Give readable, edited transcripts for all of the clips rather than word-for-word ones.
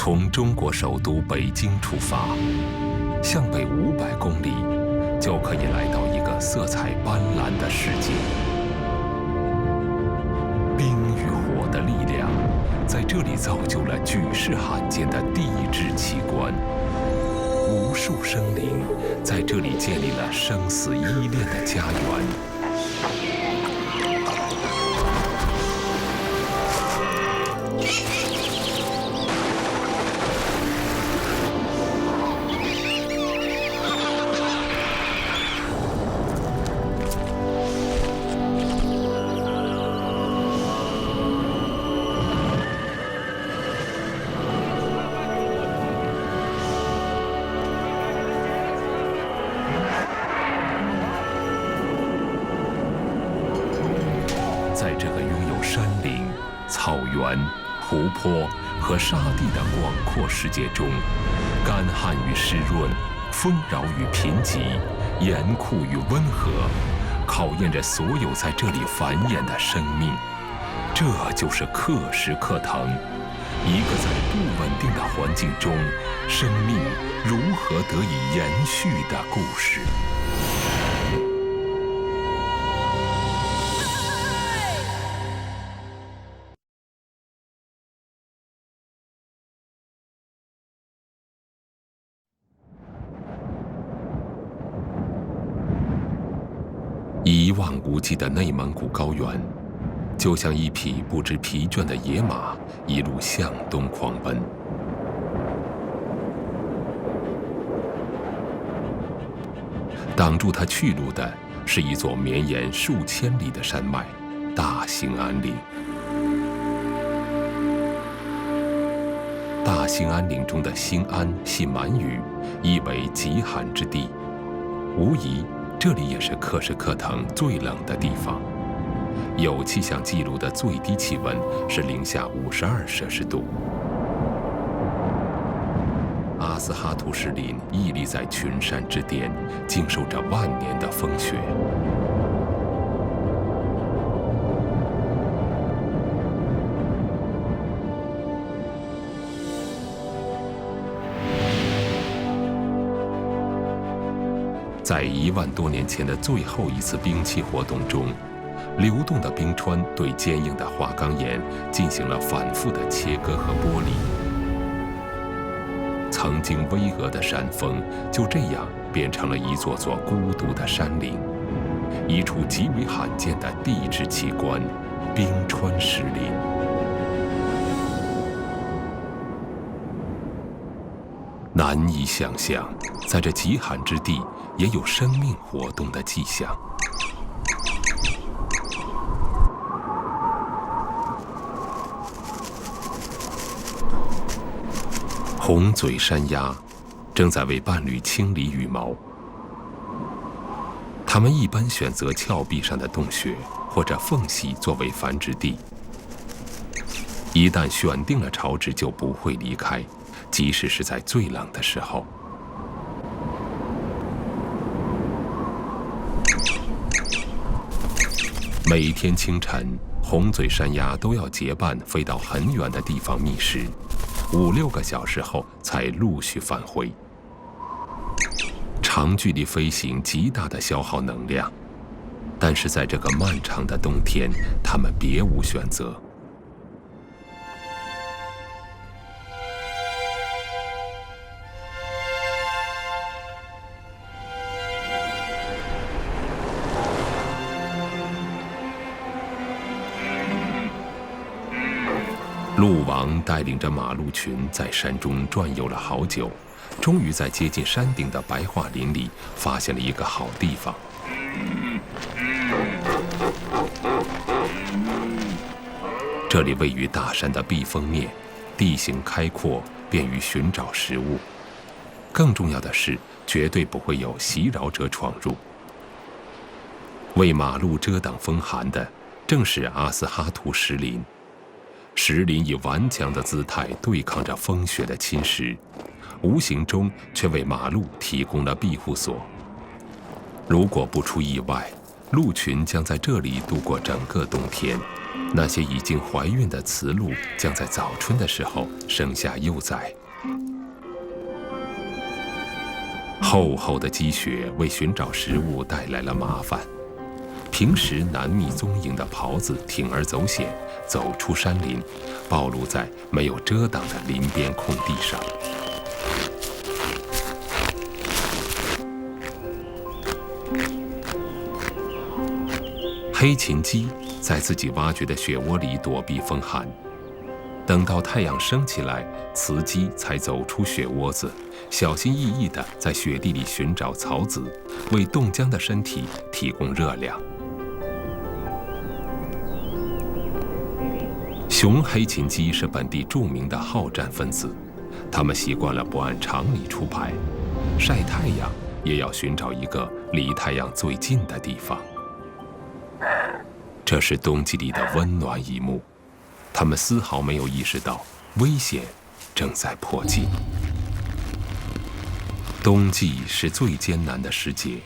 从中国首都北京出发，向北500公里，就可以来到一个色彩斑斓的世界。冰与火的力量，在这里造就了举世罕见的地质奇观。无数生灵在这里建立了生死依恋的家园。在这个拥有山林、草原、湖泊和沙地的广阔世界中，干旱与湿润，丰饶与贫瘠，严酷与温和，考验着所有在这里繁衍的生命。这就是克什克腾，一个在不稳定的环境中，生命如何得以延续的故事。一望无际的内蒙古高原，就像一匹不知疲倦的野马，一路向东狂奔。挡住它去路的是一座绵延数千里的山脉——大兴安岭。大兴安岭中的兴安系满语，意为极寒之地，无疑这里也是克什克腾最冷的地方，有气象记录的最低气温是-52°C。阿斯哈图什林屹立在群山之巅，经受着万年的风雪。在1万多年前的最后一次冰期活动中，流动的冰川对坚硬的花岗岩进行了反复的切割和剥离。曾经巍峨的山峰就这样变成了一座座孤独的山岭，一处极为罕见的地质奇观——冰川石林。难以想象，在这极寒之地也有生命活动的迹象。红嘴山鸦正在为伴侣清理羽毛。它们一般选择峭壁上的洞穴或者缝隙作为繁殖地。一旦选定了巢址，就不会离开，即使是在最冷的时候。每天清晨，红嘴山鸦都要结伴飞到很远的地方觅食，5-6个小时后才陆续返回。长距离飞行极大的消耗能量，但是在这个漫长的冬天，它们别无选择。鹿王带领着马鹿群在山中转悠了好久，终于在接近山顶的白桦林里发现了一个好地方。这里位于大山的避风面，地形开阔，便于寻找食物。更重要的是，绝对不会有袭扰者闯入。为马鹿遮挡风寒的，正是阿斯哈图什林。石林以顽强的姿态对抗着风雪的侵蚀，无形中却为马鹿提供了庇护所。如果不出意外，鹿群将在这里度过整个冬天，那些已经怀孕的雌鹿将在早春的时候生下幼崽。厚厚的积雪为寻找食物带来了麻烦，平时难觅踪影的狍子铤而走险，走出山林，暴露在没有遮挡的林边空地上。黑琴鸡在自己挖掘的雪窝里躲避风寒，等到太阳升起来，雌鸡才走出雪窝子，小心翼翼地在雪地里寻找草籽，为冻僵的身体提供热量。雄黑琴鸡是本地著名的好战分子，它们习惯了不按常理出牌，晒太阳也要寻找一个离太阳最近的地方。这是冬季里的温暖一幕，它们丝毫没有意识到危险正在迫近。冬季是最艰难的时节，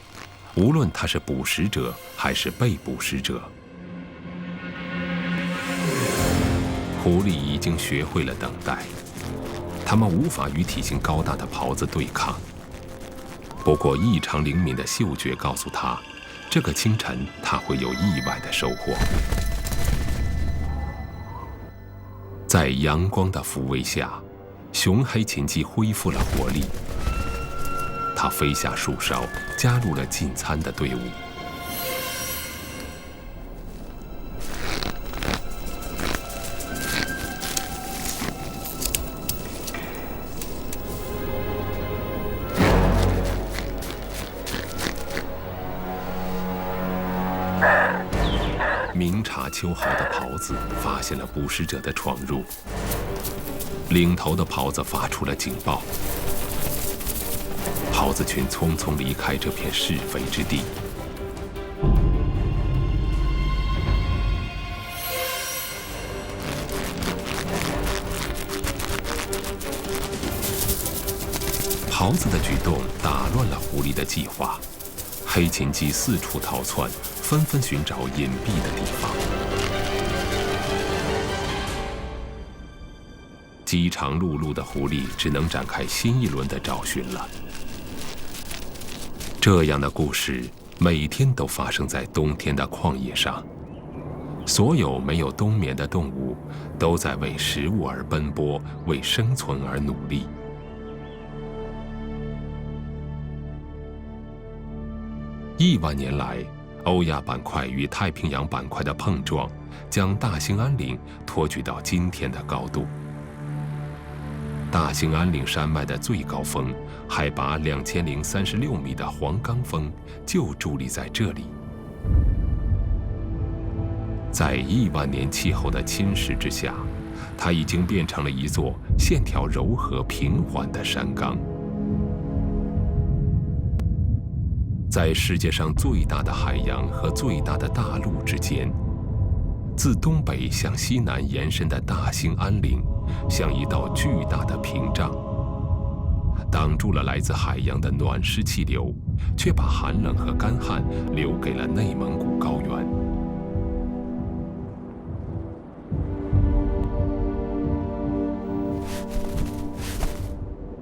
无论它是捕食者还是被捕食者。狐狸已经学会了等待，它们无法与体型高大的狍子对抗。不过异常灵敏的嗅觉告诉它，这个清晨它会有意外的收获。在阳光的抚慰下，雄黑琴鸡恢复了活力。它飞下树梢，加入了进餐的队伍。明察秋毫的狍子发现了捕食者的闯入，领头的狍子发出了警报。狍子群匆匆离开这片是非之地。狍子的举动打乱了狐狸的计划，黑琴鸡四处逃窜，纷纷寻找隐蔽的地方。饥肠辘辘的狐狸只能展开新一轮的找寻了。这样的故事每天都发生在冬天的旷野上，所有没有冬眠的动物都在为食物而奔波，为生存而努力。亿万年来，欧亚板块与太平洋板块的碰撞，将大兴安岭托举到今天的高度。大兴安岭山脉的最高峰，海拔2036米的黄冈峰，就伫立在这里。在亿万年气候的侵蚀之下，它已经变成了一座线条柔和平缓的山冈。在世界上最大的海洋和最大的大陆之间，自东北向西南延伸的大兴安岭，像一道巨大的屏障，挡住了来自海洋的暖湿气流，却把寒冷和干旱留给了内蒙古高原。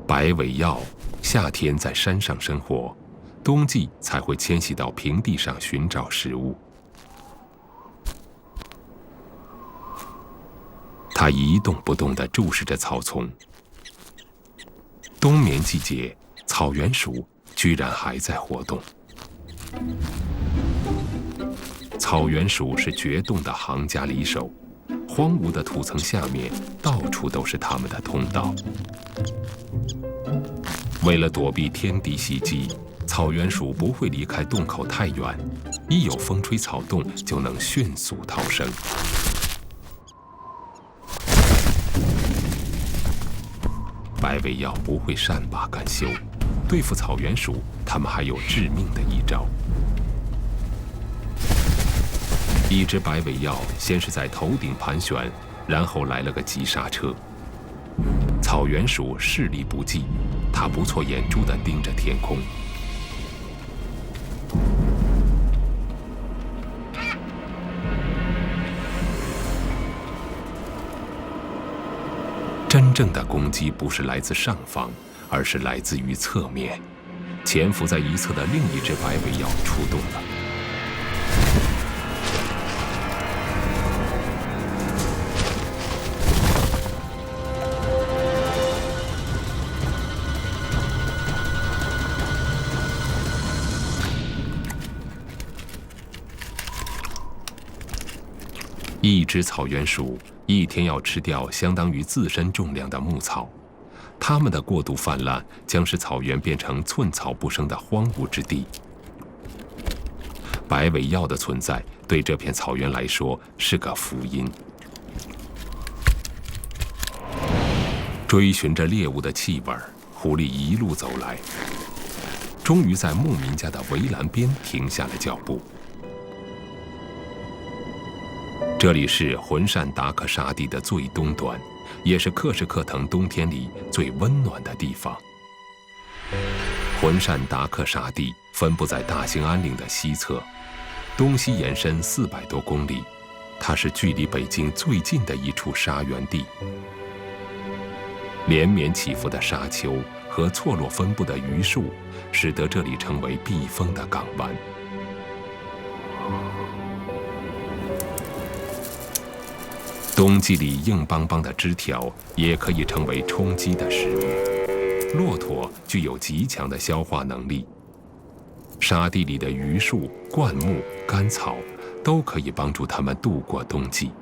白尾鹞夏天在山上生活，冬季才会迁徙到平地上寻找食物。它一动不动地注视着草丛。冬眠季节，草原鼠居然还在活动。草原鼠是绝冻的行家里手，荒芜的土层下面到处都是它们的通道。为了躲避天敌袭击，草原鼠不会离开洞口太远，一有风吹草动就能迅速逃生。白尾鹞不会善罢甘休，对付草原鼠，它们还有致命的一招。一只白尾鹞先是在头顶盘旋，然后来了个急刹车。草原鼠视力不济，它不错眼珠地盯着天空。真正的攻击不是来自上方，而是来自于侧面。潜伏在一侧的另一只白尾鹞出动了。一只草原鼠一天要吃掉相当于自身重量的牧草，它们的过度泛滥将使草原变成寸草不生的荒芜之地。白尾鹞的存在对这片草原来说是个福音。追寻着猎物的气味，狐狸一路走来，终于在牧民家的围栏边停下了脚步。这里是浑善达克沙地的最东端，也是克什克腾冬天里最温暖的地方。浑善达克沙地分布在大兴安岭的西侧，东西延伸400多公里，它是距离北京最近的一处沙源地。连绵起伏的沙丘和错落分布的榆树，使得这里成为避风的港湾。冬季里硬邦邦的枝条也可以成为充饥的食物。骆驼具有极强的消化能力，沙地里的榆树、灌木、干草都可以帮助它们度过冬季。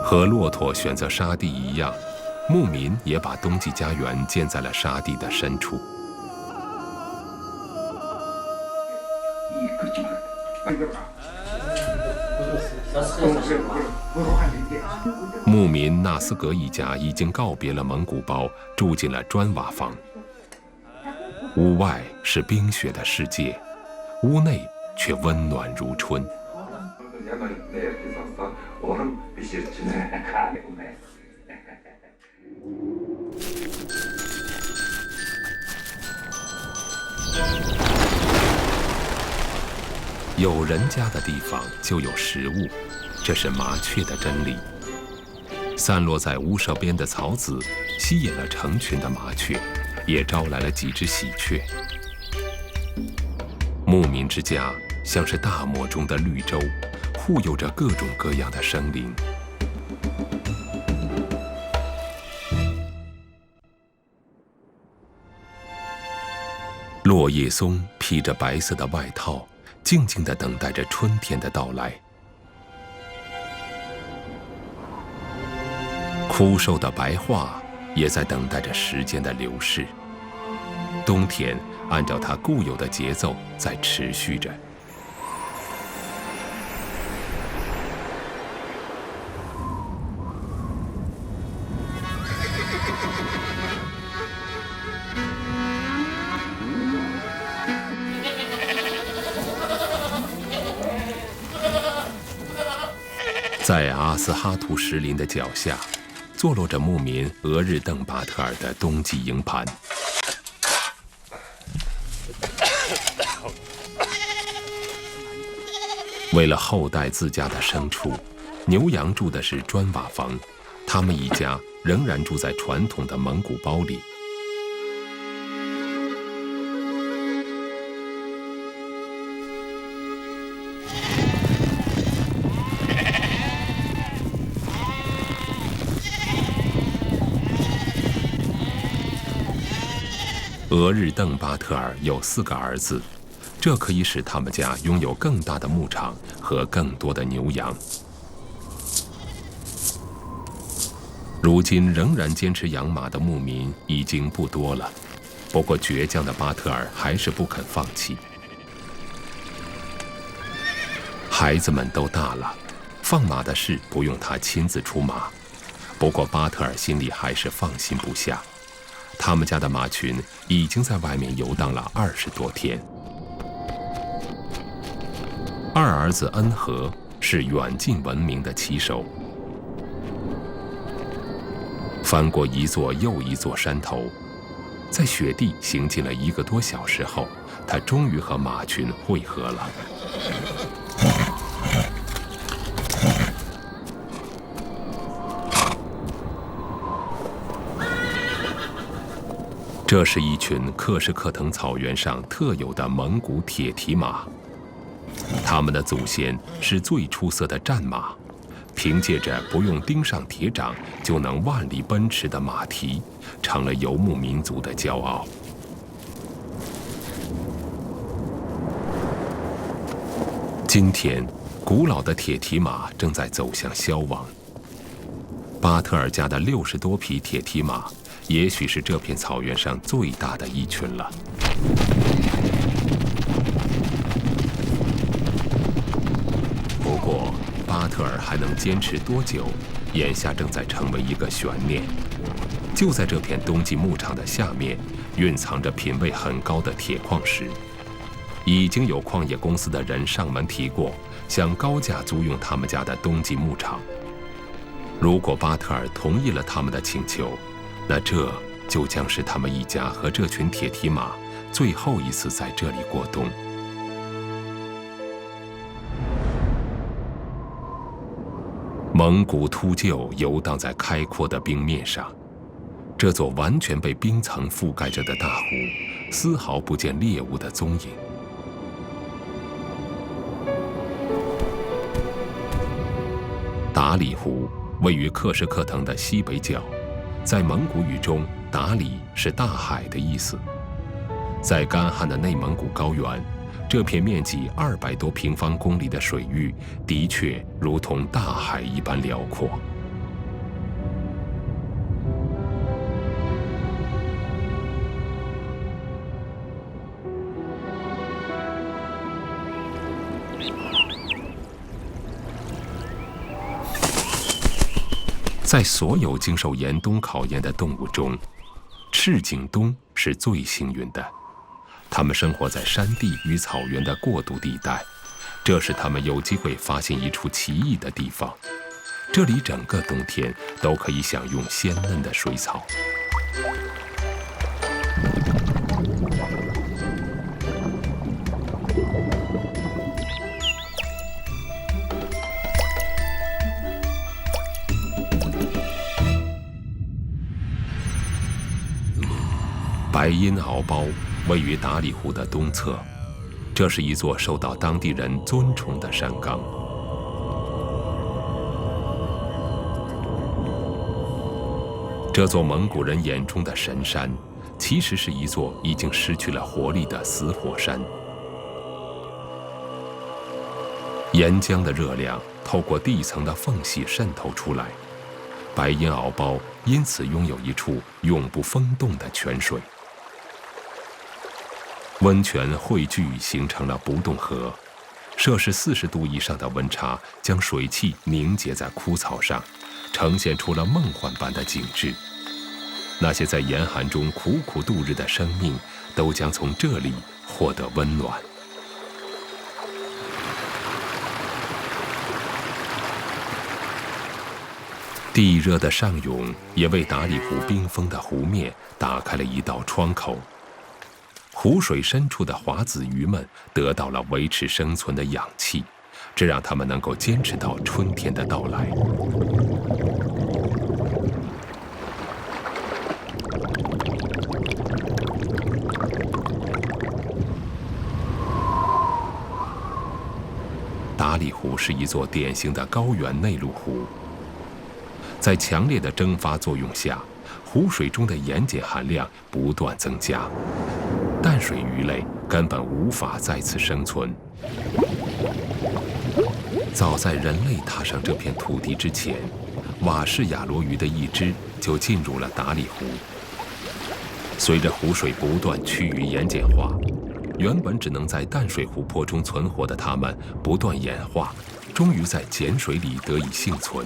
和骆驼选择沙地一样，牧民也把冬季家园建在了沙地的深处。牧民纳斯格一家已经告别了蒙古包，住进了砖瓦房。屋外是冰雪的世界，屋内却温暖如春。有人家的地方就有食物，这是麻雀的真理。散落在屋舍边的草籽吸引了成群的麻雀，也招来了几只喜鹊。牧民之家像是大漠中的绿洲，护佑着各种各样的生灵。落叶松披着白色的外套，静静地等待着春天的到来。枯瘦的白桦也在等待着时间的流逝。冬天按照它固有的节奏在持续着。在阿斯哈图石林的脚下，坐落着牧民额日邓巴特尔的冬季营盘。为了后代自家的牲畜，牛羊住的是砖瓦房，他们一家仍然住在传统的蒙古包里。额日邓巴特尔有4个儿子，这可以使他们家拥有更大的牧场和更多的牛羊。如今仍然坚持养马的牧民已经不多了，不过倔强的巴特尔还是不肯放弃。孩子们都大了，放马的事不用他亲自出马，不过巴特尔心里还是放心不下。他们家的马群已经在外面游荡了20多天。二儿子恩和是远近闻名的骑手，翻过一座又一座山头，在雪地行进了1个多小时后，他终于和马群会合了。这是一群克什克腾草原上特有的蒙古铁蹄马，他们的祖先是最出色的战马，凭借着不用钉上铁掌就能万里奔驰的马蹄，成了游牧民族的骄傲。今天，古老的铁蹄马正在走向消亡。巴特尔家的60多匹铁蹄马，也许是这片草原上最大的一群了。不过，巴特尔还能坚持多久，眼下正在成为一个悬念。就在这片冬季牧场的下面，蕴藏着品位很高的铁矿石。已经有矿业公司的人上门提过，想高价租用他们家的冬季牧场。如果巴特尔同意了他们的请求，那这就将是他们一家和这群铁蹄马最后一次在这里过冬。蒙古秃鹫游荡在开阔的冰面上，这座完全被冰层覆盖着的大湖，丝毫不见猎物的踪影。达里湖位于克什克腾的西北角，在蒙古语中，达里是大海的意思。在干旱的内蒙古高原，这片面积200多平方公里的水域，的确如同大海一般辽阔。在所有经受严冬考验的动物中，赤颈冬是最幸运的。它们生活在山地与草原的过渡地带，这使它们有机会发现一处奇异的地方。这里整个冬天都可以享用鲜嫩的水草。白阴敖包位于达里湖的东侧，这是一座受到当地人尊崇的山岗。这座蒙古人眼中的神山，其实是一座已经失去了活力的死火山。岩浆的热量透过地层的缝隙渗透出来，白阴敖包因此拥有一处永不封冻的泉水。温泉汇聚形成了不冻河，摄氏40度以上的温差将水汽凝结在枯草上，呈现出了梦幻般的景致。那些在严寒中苦苦度日的生命，都将从这里获得温暖。地热的上涌也为达里湖冰封的湖面打开了一道窗口。湖水深处的华子鱼们得到了维持生存的氧气，这让它们能够坚持到春天的到来。达里湖是一座典型的高原内陆湖，在强烈的蒸发作用下，湖水中的盐碱含量不断增加，淡水鱼类根本无法在此生存。早在人类踏上这片土地之前，瓦氏亚罗鱼的一支就进入了达里湖。随着湖水不断趋于盐碱化，原本只能在淡水湖泊中存活的它们不断演化，终于在碱水里得以幸存。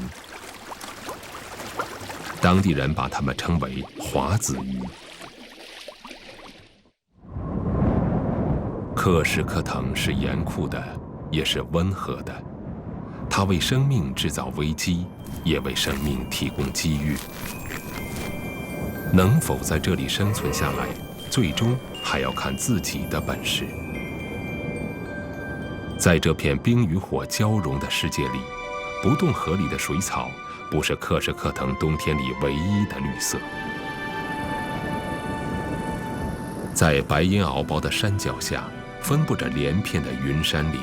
当地人把它们称为华子鱼。克什克腾是严酷的，也是温和的，它为生命制造危机，也为生命提供机遇。能否在这里生存下来，最终还要看自己的本事。在这片冰与火交融的世界里，不冻河里的水草不是克什克腾冬天里唯一的绿色。在白烟鏖薄的山脚下，分布着连片的云杉林。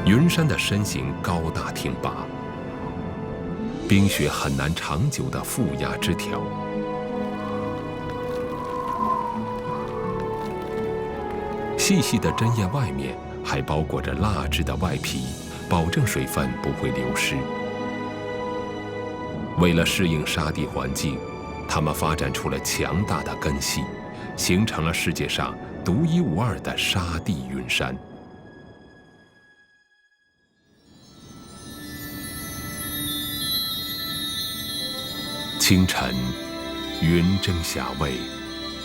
云杉的身形高大挺拔，冰雪很难长久地负压枝条。细细的针叶外面还包裹着蜡质的外皮，保证水分不会流失。为了适应沙地环境，它们发展出了强大的根系，形成了世界上独一无二的沙地云杉。清晨，云蒸霞蔚，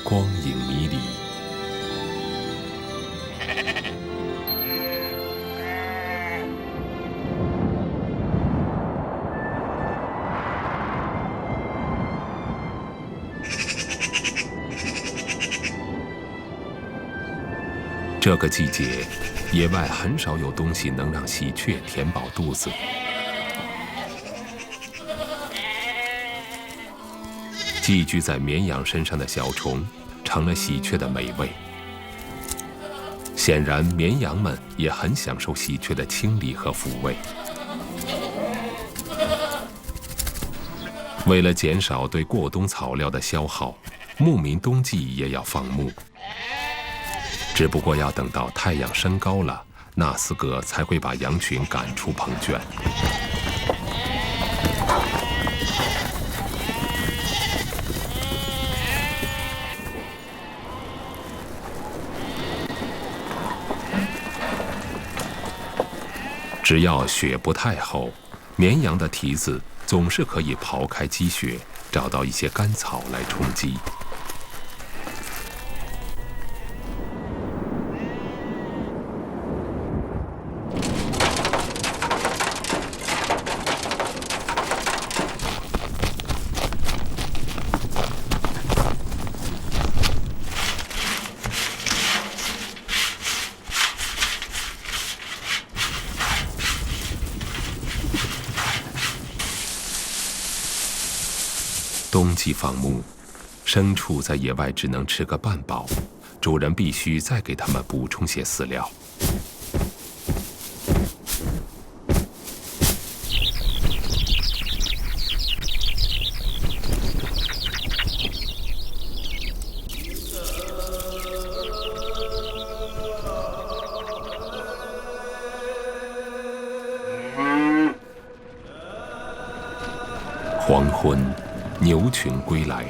光影迷离。这个季节，野外很少有东西能让喜鹊填饱肚子。寄居在绵羊身上的小虫，成了喜鹊的美味。显然，绵羊们也很享受喜鹊的清理和抚慰。为了减少对过冬草料的消耗，牧民冬季也要放牧。只不过要等到太阳升高了，纳斯格才会把羊群赶出棚圈。只要雪不太厚，绵羊的蹄子总是可以刨开积雪，找到一些干草来充饥。冬季放牧，牲畜在野外只能吃个半饱，主人必须再给它们补充些饲料。黄昏，牛群归来。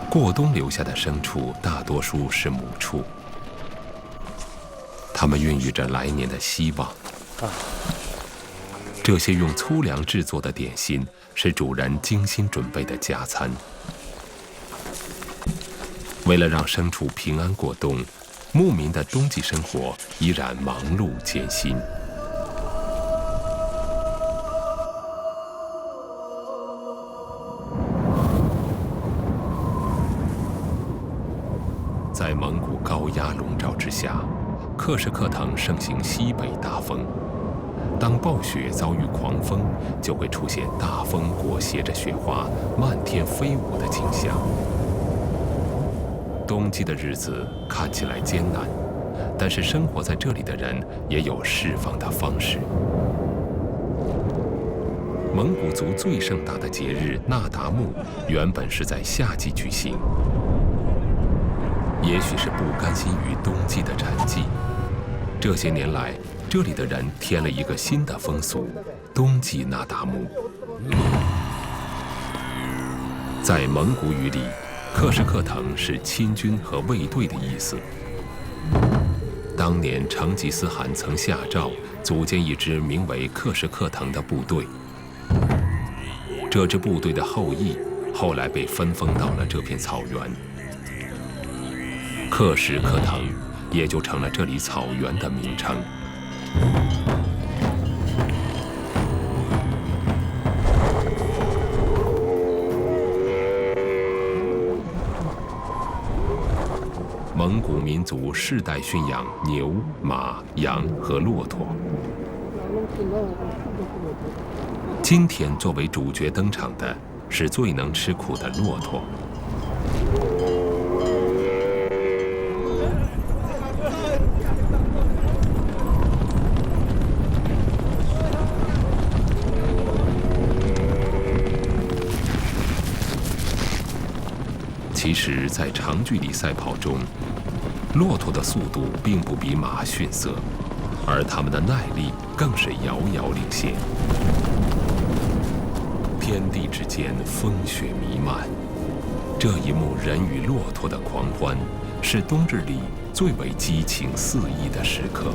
过冬留下的牲畜大多数是母畜，它们孕育着来年的希望。这些用粗粮制作的点心是主人精心准备的加餐。为了让牲畜平安过冬，牧民的冬季生活依然忙碌艰辛。在蒙古高压笼罩之下，克什克腾盛行西北大风。当暴雪遭遇狂风，就会出现大风裹挟着雪花漫天飞舞的景象。冬季的日子看起来艰难，但是生活在这里的人也有释放的方式。蒙古族最盛大的节日那达慕原本是在夏季举行。也许是不甘心于冬季的沉寂，这些年来，这里的人添了一个新的风俗——冬季那达慕。在蒙古语里，克什克腾是亲军和卫队的意思。当年成吉思汗曾下诏组建一支名为克什克腾的部队，这支部队的后裔后来被分封到了这片草原。克什克腾也就成了这里草原的名称。蒙古民族世代驯养牛、马、羊和骆驼。今天作为主角登场的是最能吃苦的骆驼。其实，在长距离赛跑中，骆驼的速度并不比马逊色，而它们的耐力更是遥遥领先。天地之间风雪弥漫，这一幕人与骆驼的狂欢，是冬日里最为激情四溢的时刻。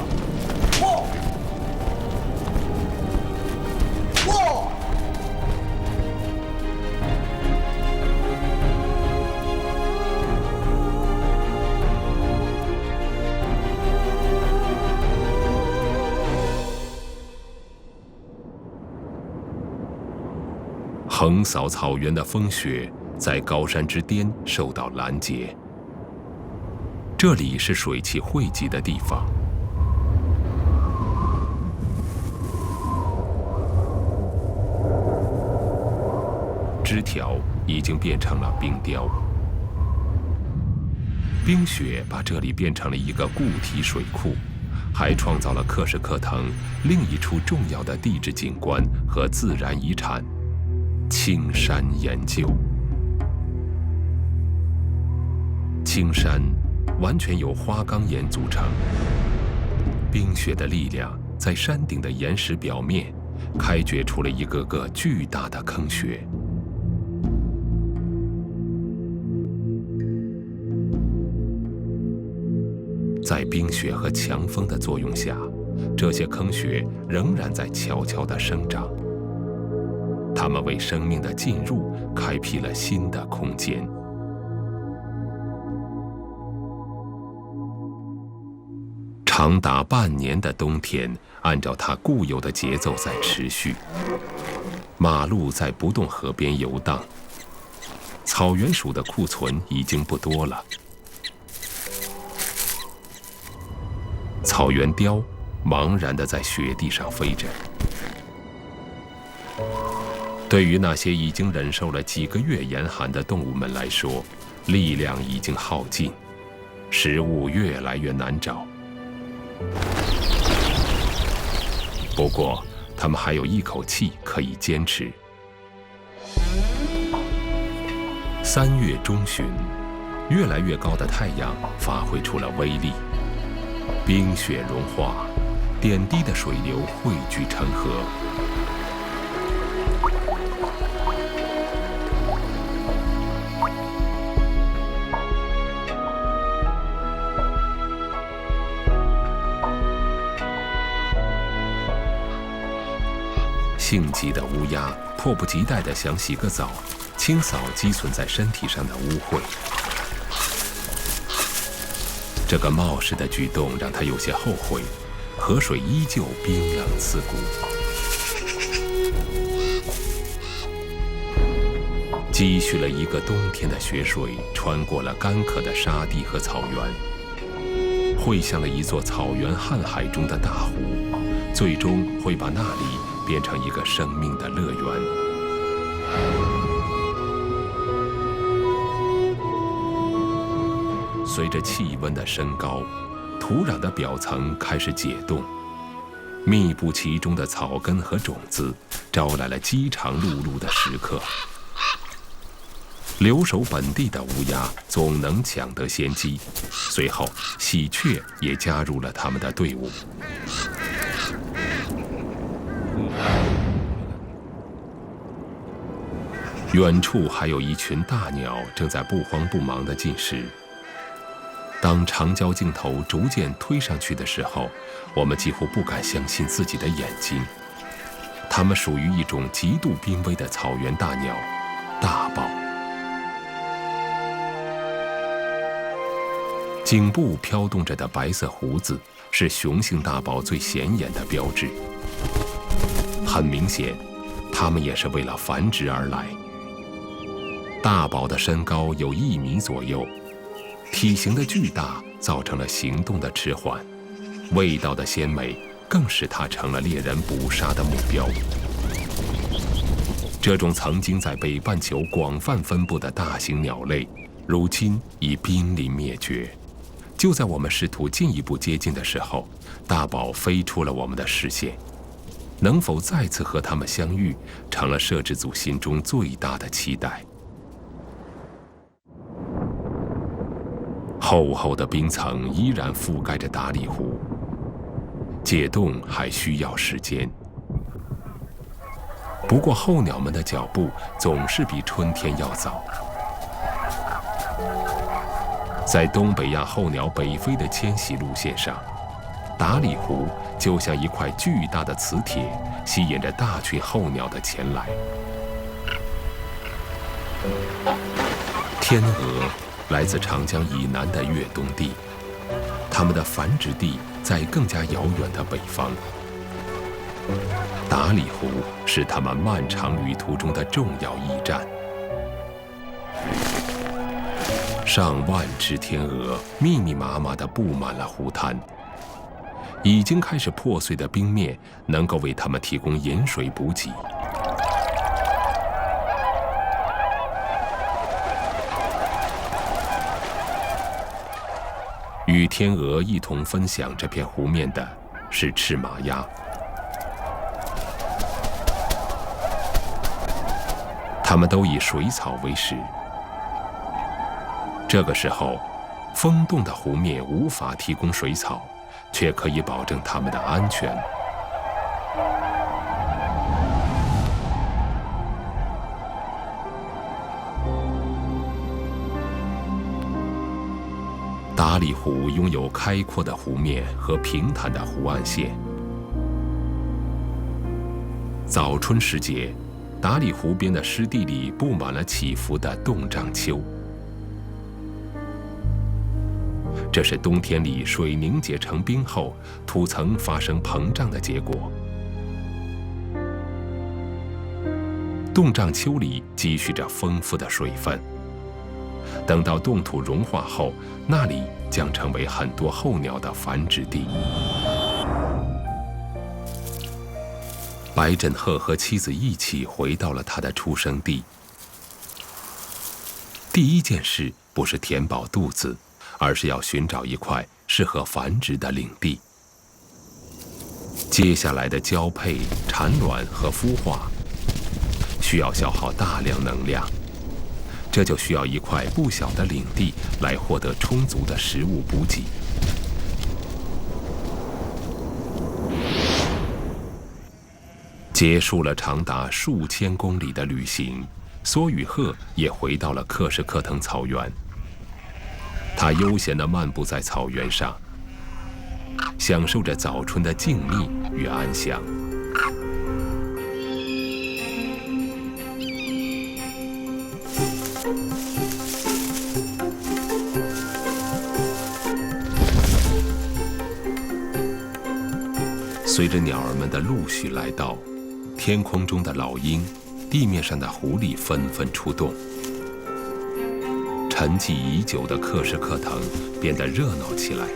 横扫草原的风雪在高山之巅受到拦截。这里是水汽汇集的地方。枝条已经变成了冰雕，冰雪把这里变成了一个固体水库，还创造了克什克腾另一处重要的地质景观和自然遗产——青山研究。青山完全由花岗岩组成，冰雪的力量在山顶的岩石表面开掘出了一个个巨大的坑穴。在冰雪和强风的作用下，这些坑穴仍然在悄悄地生长。它们为生命的进入开辟了新的空间。长达半年的冬天，按照它固有的节奏在持续。马鹿在不动河边游荡。草原鼠的库存已经不多了。草原雕茫然地在雪地上飞着。对于那些已经忍受了几个月严寒的动物们来说，力量已经耗尽，食物越来越难找。不过，他们还有一口气可以坚持。3月中旬，越来越高的太阳发挥出了威力，冰雪融化，点滴的水流汇聚成河。性急的乌鸦迫不及待地想洗个澡，清扫积存在身体上的污秽。这个冒失的举动让他有些后悔，河水依旧冰冷刺骨。积蓄了一个冬天的雪水，穿过了干渴的沙地和草原，汇向了一座草原瀚海中的大湖，最终会把那里变成一个生命的乐园。随着气温的升高，土壤的表层开始解冻，密布其中的草根和种子招来了饥肠辘辘的时刻。留守本地的乌鸦总能抢得先机，随后喜鹊也加入了他们的队伍。远处还有一群大鸟正在不慌不忙地进食。当长焦镜头逐渐推上去的时候，我们几乎不敢相信自己的眼睛。它们属于一种极度濒危的草原大鸟——大鸨。颈部飘动着的白色胡子是雄性大鸨最显眼的标志。很明显，它们也是为了繁殖而来。大鸨的身高有1米左右，体型的巨大造成了行动的迟缓，味道的鲜美更使它成了猎人捕杀的目标。这种曾经在北半球广泛分布的大型鸟类，如今已濒临灭绝。就在我们试图进一步接近的时候，大宝飞出了我们的视线。能否再次和它们相遇，成了摄制组心中最大的期待。厚厚的冰层依然覆盖着达里湖，解冻还需要时间。不过候鸟们的脚步总是比春天要早。在东北亚候鸟北飞的迁徙路线上，达里湖就像一块巨大的磁铁，吸引着大群候鸟的前来。天鹅来自长江以南的越冬地，它们的繁殖地在更加遥远的北方。达里湖是它们漫长旅途中的重要驿站。上万只天鹅密密麻麻地布满了湖滩，已经开始破碎的冰面能够为它们提供饮水补给。与天鹅一同分享这片湖面的是赤马鸭，它们都以水草为食。这个时候，风冻的湖面无法提供水草，却可以保证它们的安全。达里湖拥有开阔的湖面和平坦的湖岸线。早春时节，达里湖边的湿地里布满了起伏的冻胀丘。这是冬天里水凝结成冰后，土层发生膨胀的结果。冻胀丘里积蓄着丰富的水分，等到冻土融化后，那里将成为很多候鸟的繁殖地。白振赫和妻子一起回到了他的出生地。第一件事不是填饱肚子，而是要寻找一块适合繁殖的领地。接下来的交配、产卵和孵化需要消耗大量能量，这就需要一块不小的领地来获得充足的食物补给。结束了长达数千公里的旅行，梭与鹤也回到了克什克腾草原。他悠闲地漫步在草原上，享受着早春的静谧与安详。随着鸟儿们的陆续来到，天空中的老鹰，地面上的狐狸纷纷出动。沉寂已久的克什克腾变得热闹起来。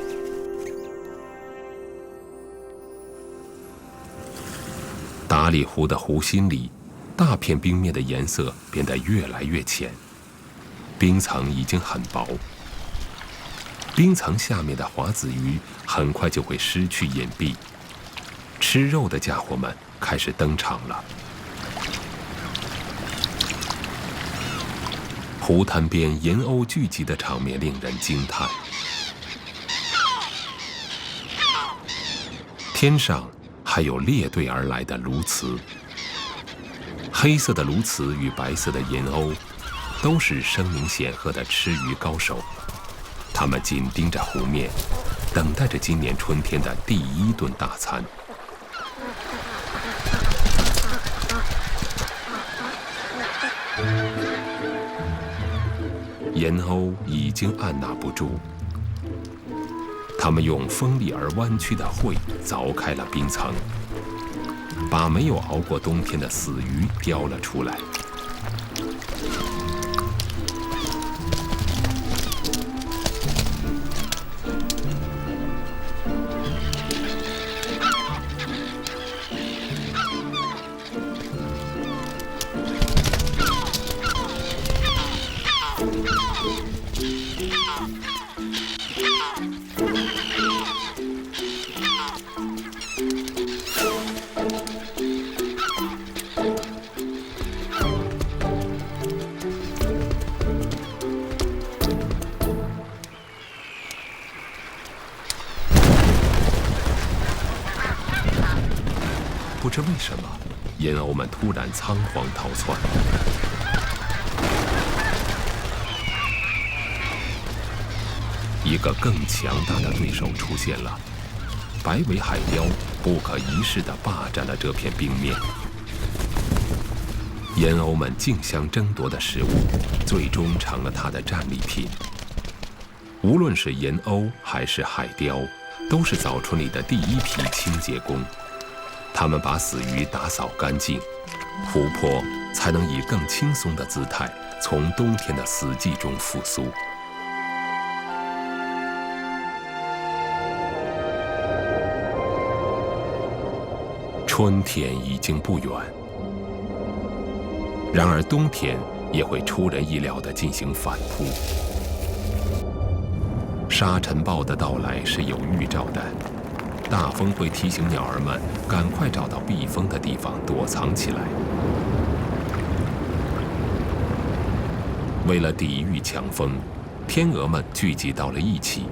达里湖的湖心里，大片冰面的颜色变得越来越浅，冰层已经很薄。冰层下面的华子鱼很快就会失去隐蔽，吃肉的家伙们开始登场了。湖滩边银鸥聚集的场面令人惊叹。天上还有列队而来的鸬鹚，黑色的鸬鹚与白色的银鸥都是声名显赫的吃鱼高手，他们紧盯着湖面，等待着今年春天的第一顿大餐。银鸥已经按捺不住，它们用锋利而弯曲的喙凿开了冰层，把没有熬过冬天的死鱼叼了出来。不知为什么，烟鸥们突然仓皇逃窜。一个更强大的对手出现了，白尾海雕不可一世地霸占了这片冰面。烟鸥们竞相争夺的食物，最终成了它的战利品。无论是烟鸥还是海雕，都是早春里的第一批清洁工。他们把死鱼打扫干净，湖泊才能以更轻松的姿态从冬天的死寂中复苏。春天已经不远，然而冬天也会出人意料地进行反扑。沙尘暴的到来是有预兆的。大风会提醒鸟儿们赶快找到避风的地方躲藏起来。为了抵御强风，天鹅们聚集到了一起。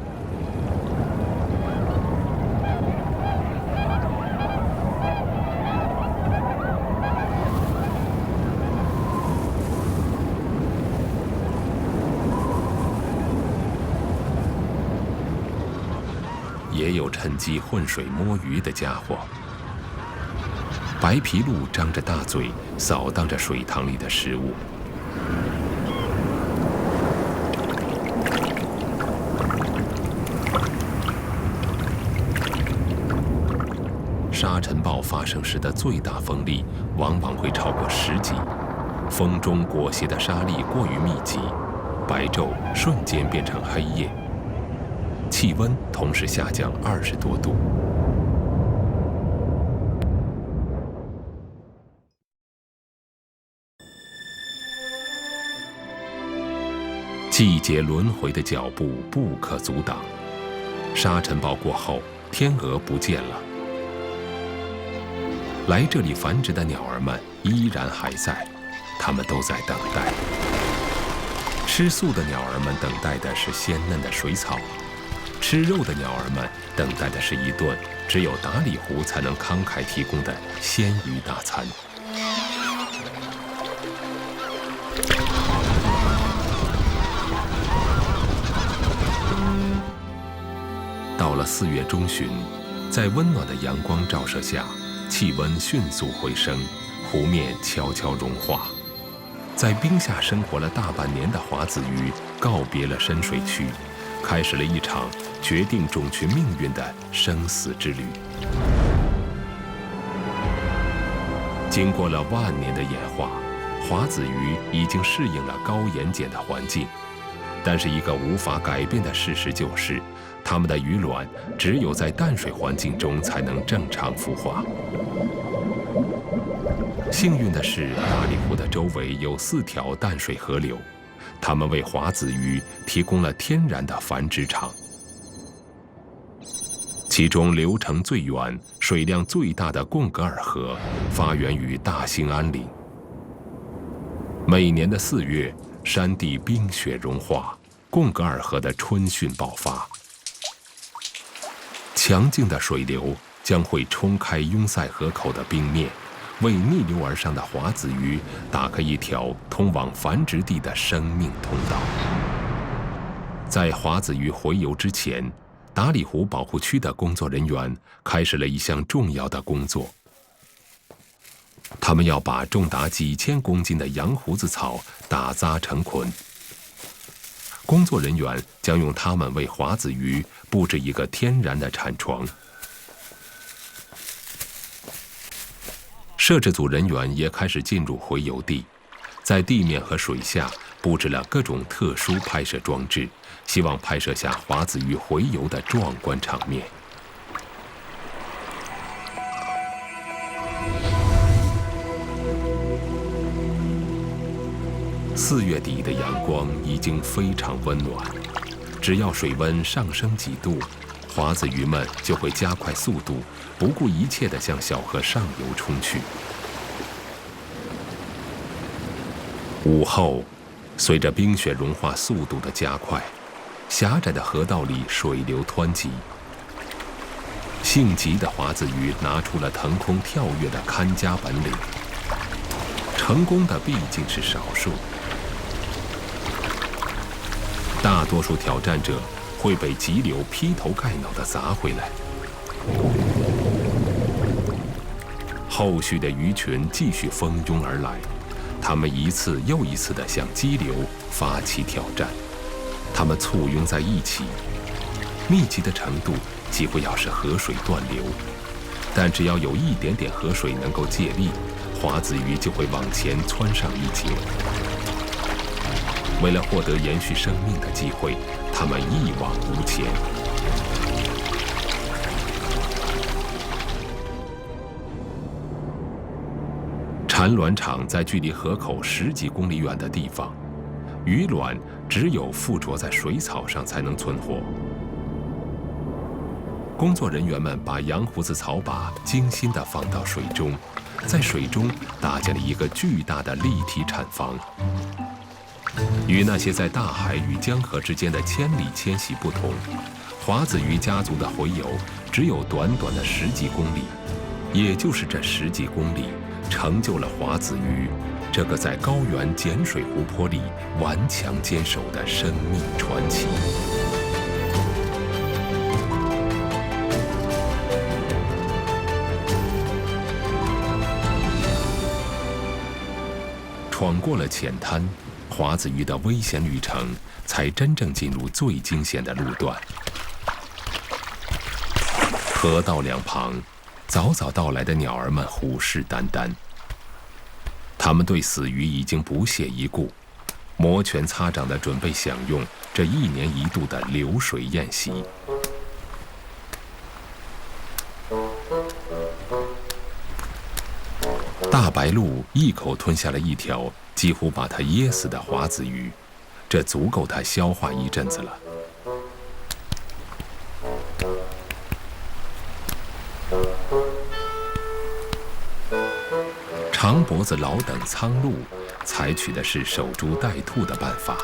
也有趁机混水摸鱼的家伙。白皮鹭张着大嘴，扫荡着水塘里的食物。沙尘暴发生时的最大风力往往会超过10级，风中裹挟的沙粒过于密集，白昼瞬间变成黑夜。气温同时下降20多度。季节轮回的脚步不可阻挡。沙尘暴过后，天鹅不见了。来这里繁殖的鸟儿们依然还在，它们都在等待。吃素的鸟儿们等待的是鲜嫩的水草。吃肉的鸟儿们等待的是一顿只有达里湖才能慷慨提供的鲜鱼大餐。到了4月中旬，在温暖的阳光照射下，气温迅速回升，湖面悄悄融化。在冰下生活了大半年的华子鱼告别了深水区，开始了一场决定种群命运的生死之旅。经过了万年的演化，华子鱼已经适应了高盐碱的环境，但是一个无法改变的事实就是，它们的鱼卵只有在淡水环境中才能正常孵化。幸运的是，大里湖的周围有4条淡水河流，它们为华子鱼提供了天然的繁殖场。其中流程最远、水量最大的贡格尔河发源于大兴安岭。每年的4月，山地冰雪融化，贡格尔河的春汛爆发。强劲的水流将会冲开拥塞河口的冰面，为逆流而上的华子鱼打开一条通往繁殖地的生命通道。在华子鱼洄游之前，达里湖保护区的工作人员开始了一项重要的工作。他们要把重达几千公斤的洋胡子草打扎成捆。工作人员将用它们为华子鱼布置一个天然的产床。摄制组人员也开始进入洄游地，在地面和水下布置了各种特殊拍摄装置，希望拍摄下华子鱼洄游的壮观场面。4月底的阳光已经非常温暖，只要水温上升几度，华子鱼们就会加快速度，不顾一切地向小河上游冲去。午后，随着冰雪融化速度的加快，狭窄的河道里水流湍急。性急的华子鱼拿出了腾空跳跃的看家本领，成功的毕竟是少数，大多数挑战者会被急流劈头盖脑地砸回来。后续的鱼群继续蜂拥而来，它们一次又一次地向激流发起挑战，它们簇拥在一起，密集的程度几乎要使河水断流。但只要有一点点河水能够借力，华子鱼就会往前窜上一截。为了获得延续生命的机会，它们一往无前。产卵场在距离河口10几公里远的地方，鱼卵只有附着在水草上才能存活。工作人员们把羊胡子草把精心地放到水中，在水中搭建了一个巨大的立体产房。与那些在大海与江河之间的千里迁徙不同，华子鱼家族的洄游只有短短的10几公里，也就是这10几公里，成就了华子鱼这个在高原碱水湖泊里顽强坚守的生命传奇。闯过了浅滩，华子鱼的危险旅程才真正进入最惊险的路段。河道两旁，早早到来的鸟儿们虎视眈眈，它们对死鱼已经不屑一顾，摩拳擦掌地准备享用这1年1度的流水宴席。大白鹭一口吞下了一条几乎把它噎死的华子鱼，这足够它消化一阵子了。长脖子老等苍鹭采取的是守株待兔的办法，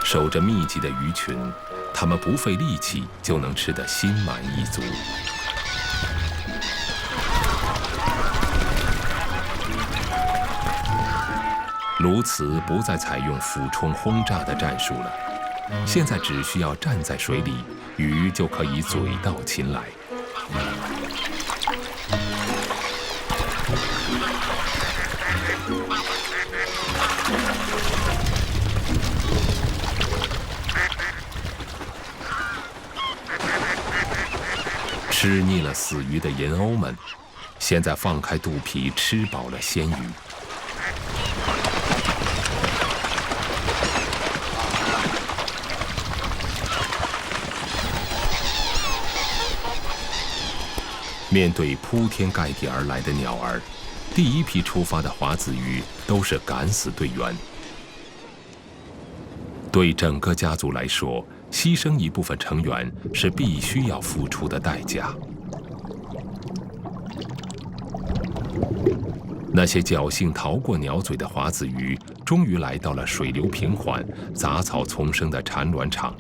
守着密集的鱼群，它们不费力气就能吃得心满意足。鸬鹚不再采用俯冲轰炸的战术了，现在只需要站在水里，鱼就可以嘴到擒来。吃腻了死鱼的银鸥们，现在放开肚皮吃饱了鲜鱼。面对铺天盖地而来的鸟儿，第一批出发的华子鱼都是敢死队员。对整个家族来说，牺牲一部分成员是必须要付出的代价。那些侥幸逃过鸟嘴的华子鱼，终于来到了水流平缓、杂草丛生的产卵场。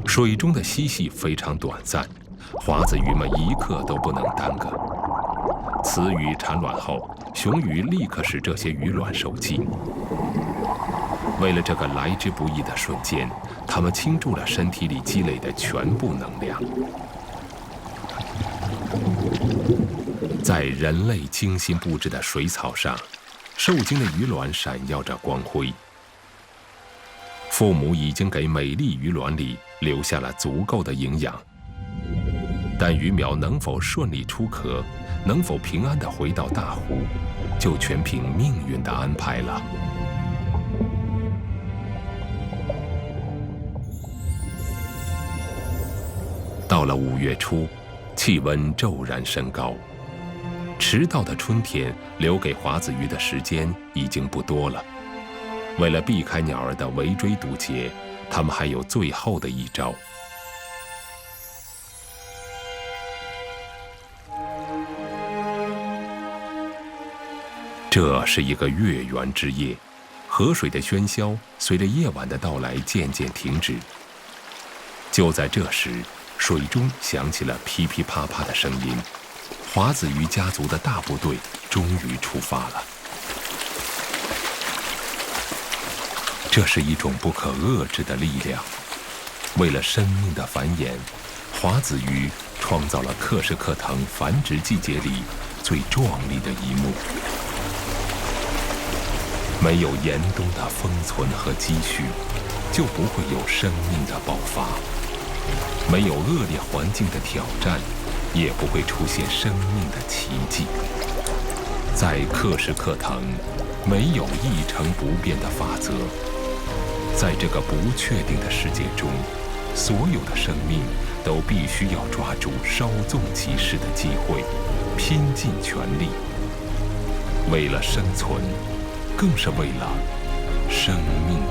水中的嬉戏非常短暂，华子鱼们一刻都不能耽搁。雌鱼产卵后，雄鱼立刻使这些鱼卵受精。为了这个来之不易的瞬间，它们倾注了身体里积累的全部能量。在人类精心布置的水草上，受精的鱼卵闪耀着光辉。父母已经给美丽鱼卵里留下了足够的营养，但鱼苗能否顺利出壳，能否平安地回到大湖，就全凭命运的安排了。到了5月初，气温骤然升高，迟到的春天留给华子鱼的时间已经不多了。为了避开鸟儿的围追堵截，他们还有最后的一招。这是一个月圆之夜，河水的喧嚣随着夜晚的到来渐渐停止。就在这时，水中响起了噼噼啪啪的声音，华子鱼家族的大部队终于出发了。这是一种不可遏制的力量。为了生命的繁衍，华子鱼创造了克什克腾繁殖季节里最壮丽的一幕。没有严冬的封存和积蓄，就不会有生命的爆发；没有恶劣环境的挑战，也不会出现生命的奇迹。在克什克腾，没有一成不变的法则。在这个不确定的世界中，所有的生命都必须要抓住稍纵即逝的机会，拼尽全力。为了生存，更是为了生命的